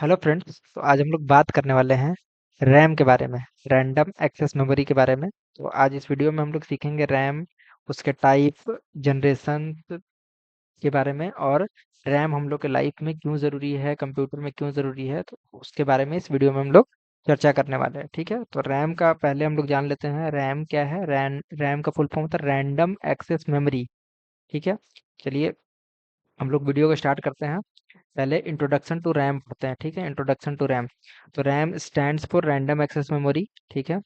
Hello friends. तो आज हम लोग बात करने वाले हैं रैम के बारे में, रैंडम एक्सेस मेमोरी के बारे में। तो आज इस वीडियो में हम लोग सीखेंगे रैम, उसके टाइप, जनरेशन के बारे में, और रैम हम लोग के लाइफ में क्यों ज़रूरी है, कंप्यूटर में क्यों ज़रूरी है, तो उसके बारे में इस वीडियो में हम लोग चर्चा करने वाले हैं। ठीक है, तो रैम का पहले हम लोग जान लेते हैं। रैम क्या है? रैम का फुल फॉर्म होता है रैंडम एक्सेस मेमोरी। ठीक है, चलिए हम लोग वीडियो को स्टार्ट करते हैं। पहले इंट्रोडक्शन टू रैम पढ़ते हैं। ठीक है, इंट्रोडक्शन टू रैम। तो RAM stands for random access memory. ठीक है,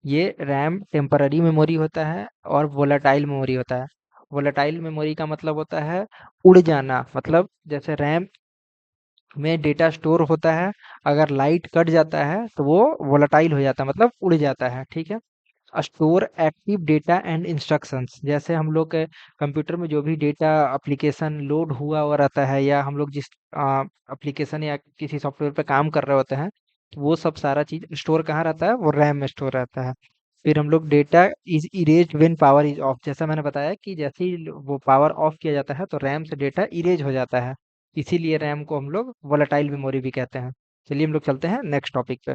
ये रैम टेम्पररी मेमोरी होता है और वोलेटाइल मेमोरी होता है। वोलेटाइल मेमोरी का मतलब होता है उड़ जाना। मतलब जैसे रैम में डेटा स्टोर होता है, अगर लाइट कट जाता है तो वो वोलेटाइल हो जाता है, मतलब उड़ जाता है। ठीक है, store active data and instructions. जैसे हम लोग के कंप्यूटर में जो भी डेटा एप्लीकेशन लोड हुआ हुआ रहता है, या हम लोग जिस एप्लीकेशन या किसी सॉफ्टवेयर पे काम कर रहे होते हैं, तो वो सब सारा चीज स्टोर कहाँ रहता है? वो रैम में स्टोर रहता है। फिर हम लोग data is erase when power is of. जैसा मैंने बताया कि जैसे ही वो पावर ऑफ किया जाता है तो रैम से डेटा इरेज हो जाता है। इसीलिए रैम को हम लोग वोलेटाइल मेमोरी भी कहते हैं। चलिए हम लोग चलते हैं नेक्स्ट टॉपिक पे।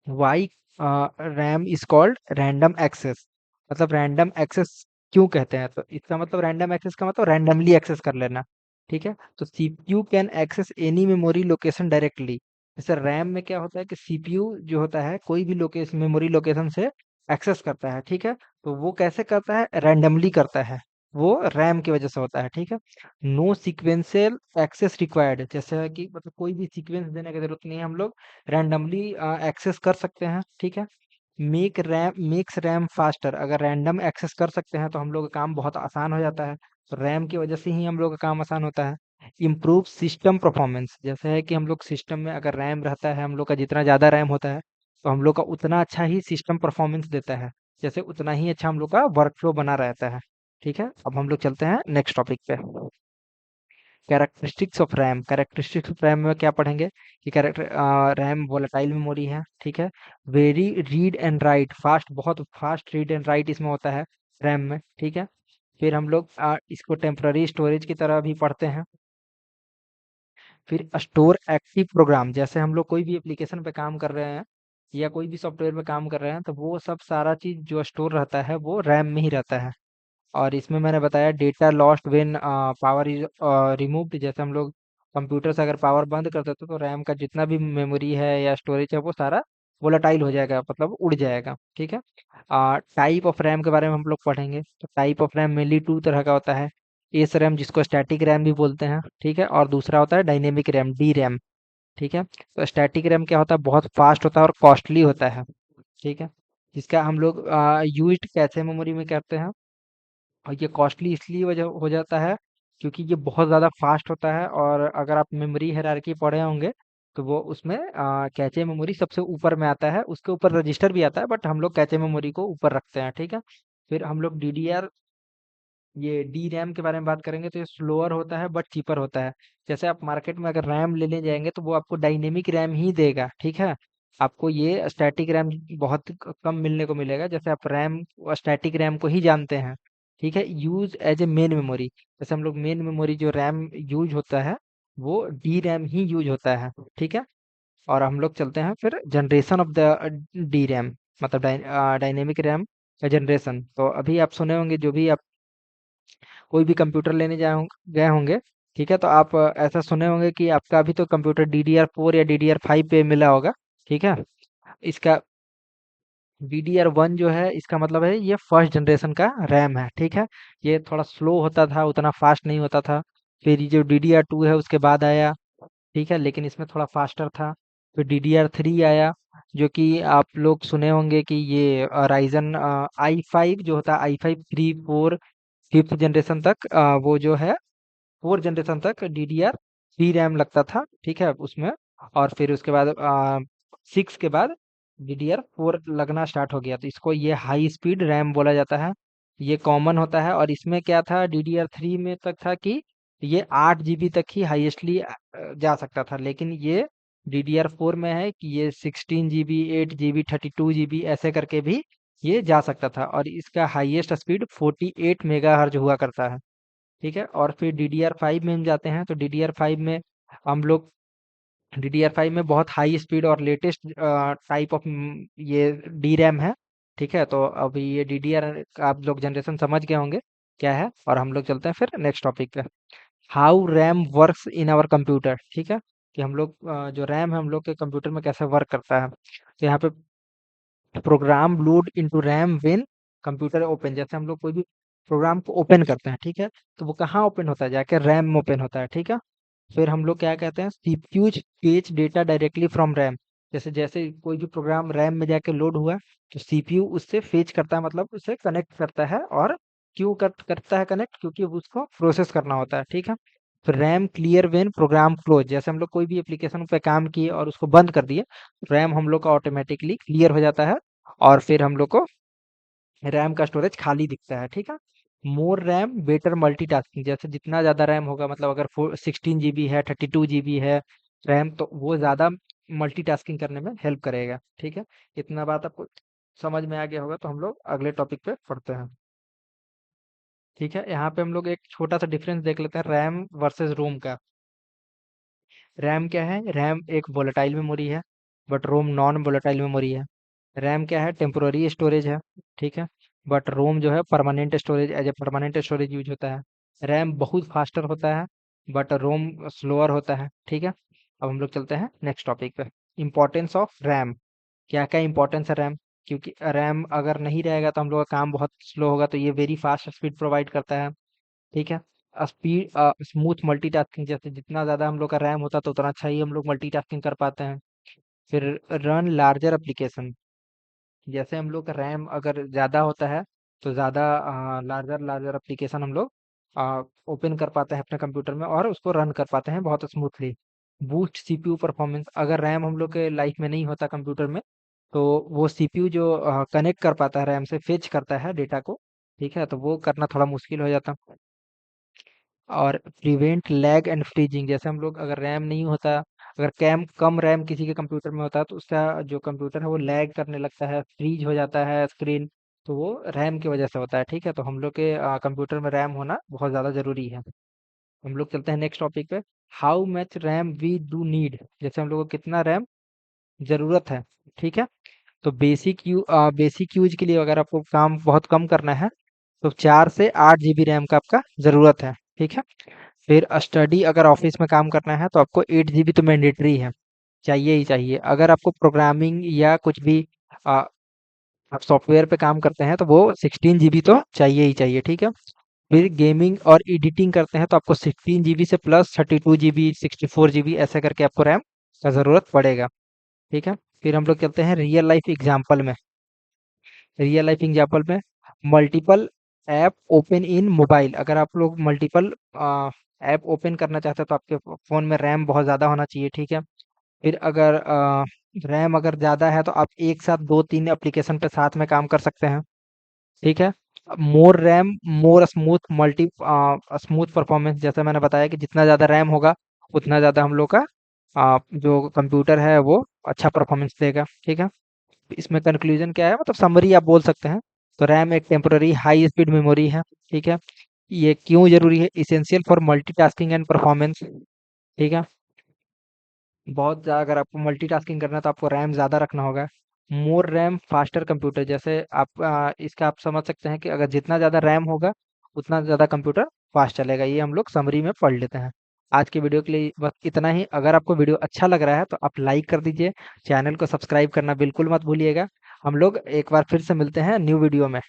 Why RAM is called random access. मतलब रैंडम एक्सेस क्यों कहते हैं? तो इसका मतलब रैंडम एक्सेस का मतलब रैंडमली एक्सेस कर लेना। ठीक है, तो CPU can access any memory location directly. जैसे रैम में क्या होता है कि सीपीयू जो होता है कोई भी लोकेशन, मेमोरी लोकेशन से एक्सेस करता है। ठीक है, तो वो कैसे करता है? रैंडमली करता है। वो रैम की वजह से होता है। ठीक है, नो सीक्वेंशियल एक्सेस रिक्वायर्ड। जैसे है कि मतलब कोई भी सीक्वेंस देने की जरूरत नहीं है, हम लोग रैंडमली एक्सेस कर सकते हैं। ठीक है, मेक्स रैम फास्टर। अगर रैंडम एक्सेस कर सकते हैं तो हम लोग का काम बहुत आसान हो जाता है। तो रैम की वजह से ही हम लोग का काम आसान होता है। Improve system performance. जैसे है कि हम लोग सिस्टम में अगर रैम रहता है, हम लोग का जितना ज़्यादा रैम होता है तो हम लोग का उतना अच्छा ही सिस्टम परफॉर्मेंस देता है। जैसे उतना ही अच्छा हम लोग का वर्क फ्लो बना रहता है। ठीक है, अब हम लोग चलते हैं नेक्स्ट टॉपिक पे। Characteristics of RAM. Characteristics of RAM में क्या पढ़ेंगे कि रैम वोलेटाइल मेमोरी है। ठीक है, very read and right fast, बहुत फास्ट रीड एंड राइट इसमें होता है रैम में। ठीक है, फिर हम लोग इसको टेम्पररी स्टोरेज की तरह भी पढ़ते हैं। फिर स्टोर एक्टिव प्रोग्राम। जैसे हम लोग कोई भी एप्लीकेशन पे काम कर रहे हैं या कोई भी सॉफ्टवेयर पे काम कर रहे हैं, तो वो सब सारा चीज जो स्टोर रहता है वो रैम में ही रहता है। और इसमें मैंने बताया data lost when power is removed. जैसे हम लोग कंप्यूटर से अगर पावर बंद कर देते तो रैम का जितना भी मेमोरी है या स्टोरेज है वो सारा वोलेटाइल हो जाएगा, मतलब उड़ जाएगा। ठीक है, टाइप ऑफ रैम के बारे में हम लोग पढ़ेंगे। तो type of RAM mainly two तरह का होता है। एस रैम, जिसको स्टैटिक रैम भी बोलते हैं। ठीक है, और दूसरा होता है डायनेमिक रैम, डी रैम। ठीक है, तो स्टैटिक रैम क्या होता है? बहुत फास्ट होता है और कॉस्टली होता है। ठीक है, जिसका हम लोग यूज कैसे मेमोरी में करते हैं। और ये कॉस्टली इसलिए वजह हो जाता है क्योंकि ये बहुत ज़्यादा फास्ट होता है। और अगर आप मेमोरी हायरार्की पढ़े होंगे तो वो उसमें कैचे मेमोरी सबसे ऊपर में आता है, उसके ऊपर रजिस्टर भी आता है, बट हम लोग कैचे मेमोरी को ऊपर रखते हैं। ठीक है, फिर हम लोग डीडीआर, ये डी रैम के बारे में बात करेंगे। तो ये स्लोअर होता है बट चीपर होता है। जैसे आप मार्केट में अगर रैम लेने जाएंगे तो वो आपको डायनेमिक रैम ही देगा। ठीक है, आपको ये स्टैटिक रैम बहुत कम मिलने को मिलेगा। जैसे आप रैम, स्टैटिक रैम को ही जानते हैं। ठीक है, use as a main memory. जैसे हम लोग मेन मेमोरी जो रैम यूज होता है वो डी रैम ही यूज होता है। ठीक है, और हम लोग चलते हैं फिर generation of the D RAM, मतलब डायनेमिक रैम का जनरेशन। तो अभी आप सुने होंगे, जो भी आप कोई भी कंप्यूटर लेने गए होंगे, ठीक है, तो आप ऐसा सुने होंगे कि आपका अभी तो कंप्यूटर DDR4 या DDR5 पे मिला होगा। ठीक है, इसका DDR1 जो है, इसका मतलब है ये फर्स्ट जनरेशन का रैम है। ठीक है, ये थोड़ा स्लो होता था, उतना फास्ट नहीं होता था। फिर ये जो DDR2 है उसके बाद आया। ठीक है, लेकिन इसमें थोड़ा फास्टर था। फिर DDR3 आया, जो कि आप लोग सुने होंगे कि ये राइजन i5 जो होता है, i5 3 4 फिफ्थ जनरेशन तक, वो जो है 4 जनरेशन तक DDR3 रैम लगता था। ठीक है, उसमें। और फिर उसके बाद 6 के बाद DDR4 लगना स्टार्ट हो गया, तो इसको ये हाई स्पीड रैम बोला जाता है। ये कॉमन होता है। और इसमें क्या था, DDR3 में तक था कि ये 8 GB तक ही हाईएस्टली जा सकता था। लेकिन ये DDR4 में है कि ये 16 GB, 8 GB, 32 GB ऐसे करके भी ये जा सकता था। और इसका हाईएस्ट स्पीड 48 मेगाहर्ज हुआ करता है। ठीक है, और फिर DDR5 में हम जाते हैं। तो DDR5 में हम लोग DDR5 में बहुत हाई स्पीड और लेटेस्ट टाइप ऑफ ये DRAM है। ठीक है, तो अभी ये DDR का आप लोग जनरेशन समझ गए होंगे क्या है, और हम लोग चलते हैं फिर नेक्स्ट टॉपिक पे। How RAM works in our computer. ठीक है, कि हम लोग जो रैम है हम लोग के कंप्यूटर में कैसे वर्क करता है। तो यहाँ पे program load into RAM when computer open, जैसे हम लोग कोई भी प्रोग्राम को ओपन करते हैं, ठीक है, तो वो कहाँ ओपन होता है, जाके रैम में ओपन होता है। ठीक है, फिर हम लोग क्या कहते हैं, CPUs fetch data directly from RAM. जैसे जैसे कोई भी प्रोग्राम रैम में जाके लोड हुआ, तो सीपीयू उससे फेच करता है, मतलब उससे कनेक्ट करता है। और क्यों करता है कनेक्ट, क्योंकि उसको प्रोसेस करना होता है। ठीक है, फिर RAM clear when program close, जैसे हम लोग कोई भी एप्लीकेशन पे काम किए और उसको बंद कर दिए, रैम हम लोग का ऑटोमेटिकली क्लियर हो जाता है, और फिर हम लोग को रैम का स्टोरेज खाली दिखता है। ठीक है, मोर रैम बेटर मल्टीटास्किंग, जैसे जितना ज़्यादा रैम होगा, मतलब अगर 16 GB है, 32 GB है रैम, तो वो ज़्यादा मल्टीटास्किंग करने में हेल्प करेगा। ठीक है, इतना बात आपको समझ में आ गया होगा, तो हम लोग अगले टॉपिक पे पढ़ते हैं। ठीक है, यहाँ पे हम लोग एक छोटा सा डिफरेंस देख लेते हैं रैम वर्सेस रोम का। रैम क्या है, रैम एक वोलेटाइल मेमोरी है, but ROM non volatile memory है। रैम क्या है, टेम्पोररी स्टोरेज है। ठीक है, बट रोम जो है permanent storage, as a permanent storage use होता है। रैम बहुत फास्टर होता है, बट रोम स्लोअर होता है। ठीक है, अब हम लोग चलते हैं नेक्स्ट टॉपिक पे। इम्पोर्टेंस ऑफ रैम, क्या क्या इंपॉर्टेंस है रैम, क्योंकि रैम अगर नहीं रहेगा तो हम लोग का काम बहुत स्लो होगा, तो ये वेरी फास्ट स्पीड प्रोवाइड करता है। ठीक है, स्पीड स्मूथ मल्टीटास्किंग, जैसे जितना ज़्यादा हम लोग का रैम होता है तो उतना अच्छा ही हम लोग मल्टीटास्किंग कर पाते हैं। फिर रन लार्जर एप्लीकेशन, जैसे हम लोग का रैम अगर ज़्यादा होता है तो ज़्यादा लार्जर लार्जर एप्लीकेशन हम लोग ओपन कर पाते हैं अपने कंप्यूटर में, और उसको रन कर पाते हैं बहुत स्मूथली। बूस्ट सीपीयू परफॉर्मेंस, अगर रैम हम लोग के लाइफ में नहीं होता कंप्यूटर में, तो वो सीपीयू जो कनेक्ट कर पाता है रैम से, फेच करता है डेटा को, ठीक है, तो वो करना थोड़ा मुश्किल हो जाता। और प्रिवेंट लैग एंड फ्रीजिंग, जैसे हम लोग अगर रैम नहीं होता, अगर कैम कम रैम किसी के कंप्यूटर में होता है, तो उसका जो कंप्यूटर है वो लैग करने लगता है, फ्रीज हो जाता है स्क्रीन, तो वो रैम की वजह से होता है। ठीक है, तो हम लोग के कंप्यूटर में रैम होना बहुत ज़्यादा ज़रूरी है। हम लोग चलते हैं नेक्स्ट टॉपिक पे। How much RAM we do need, जैसे हम लोग को कितना रैम ज़रूरत है। ठीक है, तो बेसिक यूज के लिए अगर आपको काम बहुत कम करना है, तो 4 से 8 GB रैम का आपका ज़रूरत है। ठीक है, फिर स्टडी अगर ऑफिस में काम करना है तो आपको 8 GB तो मैंडेटरी है, चाहिए ही चाहिए। अगर आपको प्रोग्रामिंग या कुछ भी आ, आप सॉफ्टवेयर पे काम करते हैं तो वो 16 GB तो चाहिए ही चाहिए। ठीक है, फिर गेमिंग और एडिटिंग करते हैं तो आपको 16 GB से प्लस 32 GB 64 GB ऐसे करके आपको रैम का ज़रूरत पड़ेगा। ठीक है, फिर हम लोग चलते हैं रियल लाइफ एग्जाम्पल में multiple app open in mobile, अगर आप लोग मल्टीपल ऐप ओपन करना चाहते हैं तो आपके फ़ोन में रैम बहुत ज़्यादा होना चाहिए। ठीक है, फिर अगर रैम अगर ज़्यादा है तो आप एक साथ 2-3 एप्लीकेशन पे साथ में काम कर सकते हैं। ठीक है, मोर रैम मोर स्मूथ परफॉर्मेंस, जैसे मैंने बताया कि जितना ज़्यादा रैम होगा उतना ज़्यादा हम लोग का जो कंप्यूटर है वो अच्छा परफॉर्मेंस देगा। ठीक है, इसमें कंक्लूजन क्या है, मतलब समरी आप बोल सकते हैं। तो रैम एक टेम्पररी हाई स्पीड मेमोरी है। ठीक है, ये क्यों जरूरी है, essential for multitasking and performance. ठीक है, बहुत ज़्यादा अगर आपको मल्टीटास्किंग करना है तो आपको रैम ज़्यादा रखना होगा। मोर रैम फास्टर कंप्यूटर, जैसे आप इसका आप समझ सकते हैं कि अगर जितना ज़्यादा रैम होगा उतना ज़्यादा कंप्यूटर फास्ट चलेगा। ये हम लोग समरी में पढ़ लेते हैं। आज के वीडियो के लिए बस इतना ही। अगर आपको वीडियो अच्छा लग रहा है तो आप लाइक कर दीजिए, चैनल को सब्सक्राइब करना बिल्कुल मत भूलिएगा। हम लोग एक बार फिर से मिलते हैं न्यू वीडियो में।